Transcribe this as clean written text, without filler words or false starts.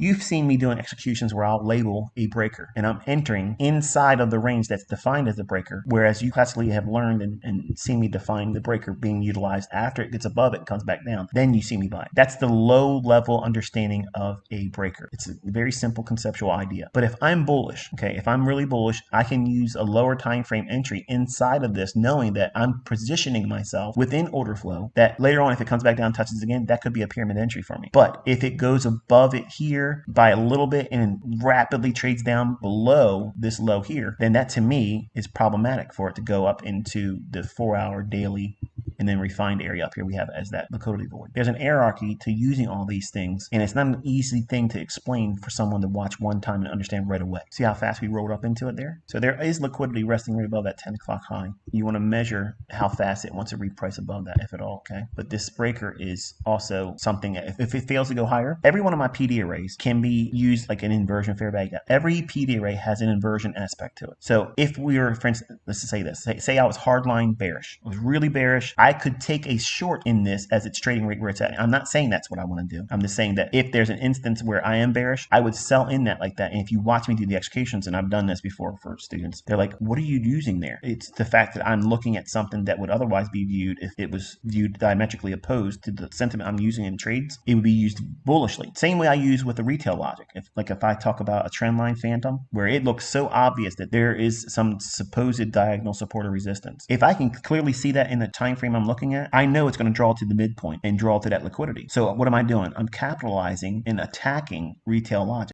You've seen me doing executions where I'll label a breaker and I'm entering inside of the range that's defined as a breaker, whereas you classically have learned and seen me define the breaker being utilized after it gets above it and comes back down. Then you see me buy it. That's the low level understanding of a breaker. It's a very simple conceptual idea. But if I'm bullish, okay, if I'm really bullish, I can use a lower time frame entry inside of this, knowing that I'm positioning myself within order flow, that later on, if it comes back down, touches again, that could be a pyramid entry for me. But if it goes above it here by a little bit and rapidly trades down below this low here, then that to me is problematic for it to go up into the 4-hour daily and then refined area up here we have as that liquidity void. There's an hierarchy to using all these things, and it's not an easy thing to explain for someone to watch one time and understand right away. See how fast we rolled up into it there? So there is liquidity resting right above that 10 o'clock high. You want to measure how fast it wants to reprice above that, if at all, okay? But this breaker is also something, if it fails to go higher, every one of my PD arrays can be used like an inversion fair value gap. Every PD array has an inversion aspect to it. So if we were, for instance, let's just say this, say I was hardline bearish. I was really bearish. I could take a short in this as its trading rate where it's at. I'm not saying that's what I want to do. I'm just saying that if there's an instance where I am bearish, I would sell in that like that. And if you watch me do the executions, and I've done this before for students, they're like, what are you using there? It's the fact that I'm looking at something that would otherwise be viewed, if it was viewed diametrically opposed to the sentiment I'm using in trades, it would be used bullishly. Same way I use with the retail logic. If I talk about a trend line phantom where it looks so obvious that there is some supposed diagonal support or resistance, if I can clearly see that in the time frame I'm looking at, I know it's going to draw to the midpoint and draw to that liquidity. So what am I doing? I'm capitalizing and attacking retail logic.